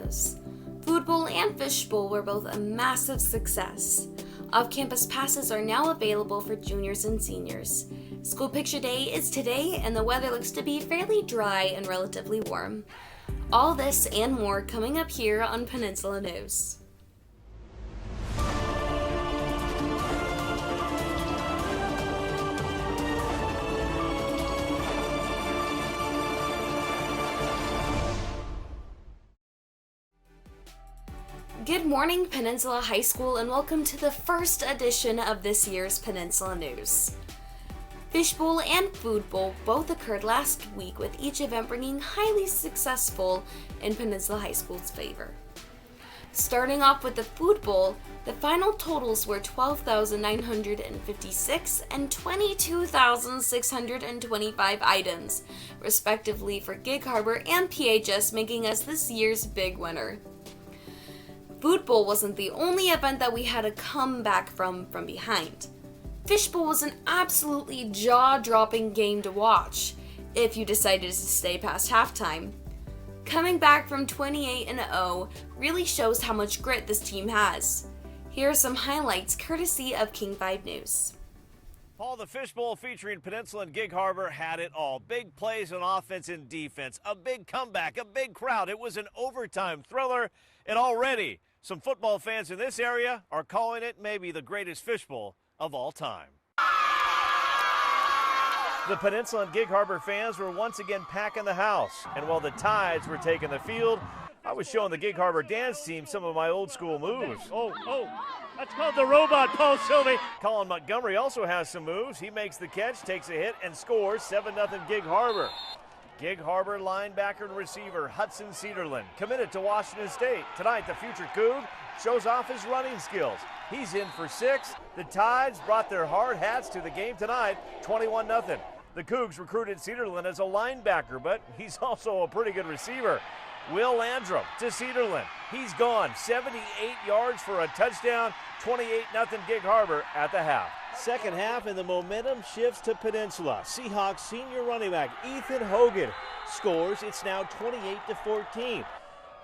areas. Food Bowl and Fish Bowl were both a massive success. Off-campus passes are now available for juniors and seniors. School Picture Day is today, and the weather looks to be fairly dry and relatively warm. All this and more coming up here on Peninsula News. Good morning, Peninsula High School, and welcome to the first edition of this year's Peninsula News. Fish Bowl and Food Bowl both occurred last week, with each event bringing highly successful in Peninsula High School's favor. Starting off with the Food Bowl, the final totals were 12,956 and 22,625 items, respectively, for Gig Harbor and PHS, making us this year's big winner. Food Bowl wasn't the only event that we had to come back from behind. Fish Bowl was an absolutely jaw-dropping game to watch, if you decided to stay past halftime. Coming back from 28-0 really shows how much grit this team has. Here are some highlights courtesy of King 5 News. Paul, the Fish Bowl featuring Peninsula and Gig Harbor had it all. Big plays on offense and defense, a big comeback, a big crowd. It was an overtime thriller, and already some football fans in this area are calling it maybe the greatest Fish Bowl of all time. The Peninsula and Gig Harbor fans were once again packing the house, and while the Tides were taking the field, I was showing the Gig Harbor dance team some of my old school moves. Oh, that's called the robot, Paul Sylvie. Colin Montgomery also has some moves. He makes the catch, takes a hit, and scores 7-0 Gig Harbor. Gig Harbor linebacker and receiver Hudson Cedarland, committed to Washington State. Tonight, the future Coug shows off his running skills. He's in for 6. The Tides brought their hard hats to the game tonight, 21-0. The Cougs recruited Cedarland as a linebacker, but he's also a pretty good receiver. Will Landrum to Cedarland. He's gone 78 yards for a touchdown, 28-0 Gig Harbor at the half. Second half, and the momentum shifts to Peninsula. Seahawks senior running back Ethan Hogan scores. It's now 28-14.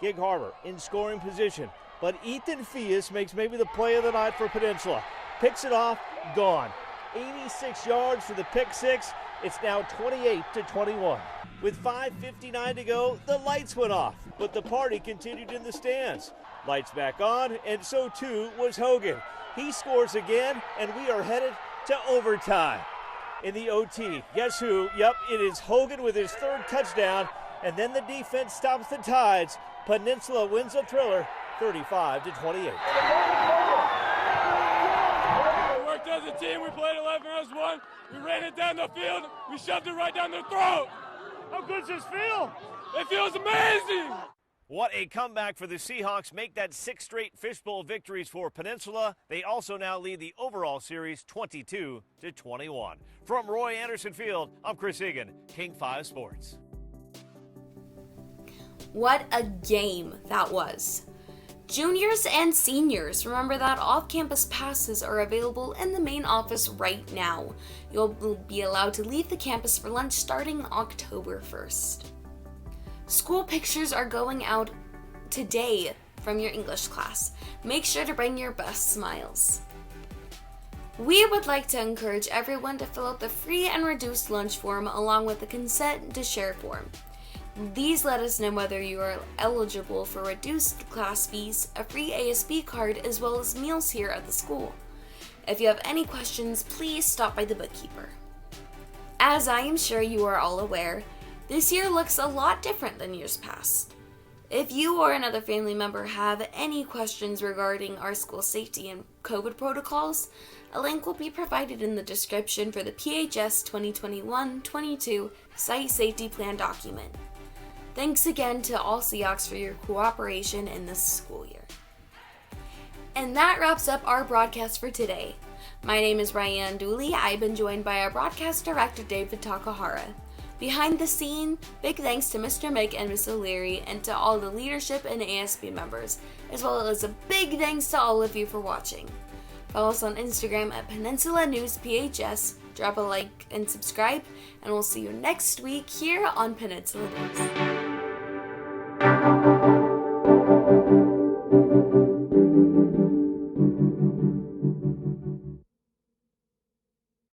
Gig Harbor in scoring position, but Ethan Fias makes maybe the play of the night for Peninsula. Picks it off, gone. 86 yards for the pick six. It's now 28-21. With 5:59 to go, the lights went off, but the party continued in the stands. Lights back on, and so too was Hogan. He scores again, and we are headed to overtime. In the OT, guess who? Yep, it is Hogan with his third touchdown, and then the defense stops the Tides. Peninsula wins the thriller, 35-28. We worked as a team. We played 11 as one. We ran it down the field. We shoved it right down their throat. How good does this feel? It feels amazing. What a comeback for the Seahawks. Make that 6 straight Fish Bowl victories for Peninsula. They also now lead the overall series 22-21. From Roy Anderson Field, I'm Chris Egan, King 5 Sports. What a game that was. Juniors and seniors, remember that off-campus passes are available in the main office right now. You'll be allowed to leave the campus for lunch starting October 1st. School pictures are going out today from your English class. Make sure to bring your best smiles. We would like to encourage everyone to fill out the free and reduced lunch form along with the consent to share form. These let us know whether you are eligible for reduced class fees, a free ASB card, as well as meals here at the school. If you have any questions, please stop by the bookkeeper. As I am sure you are all aware, this year looks a lot different than years past. If you or another family member have any questions regarding our school safety and COVID protocols, a link will be provided in the description for the PHS 2021-22 Site Safety Plan document. Thanks again to all Seahawks for your cooperation in this school year. And that wraps up our broadcast for today. My name is Rianne Dooley. I've been joined by our broadcast director, David Takehara. Behind the scene, big thanks to Mr. Mick and Ms. O'Leary and to all the leadership and ASB members, as well as a big thanks to all of you for watching. Follow us on Instagram at Peninsula News PHS, drop a like and subscribe, and we'll see you next week here on Peninsula News.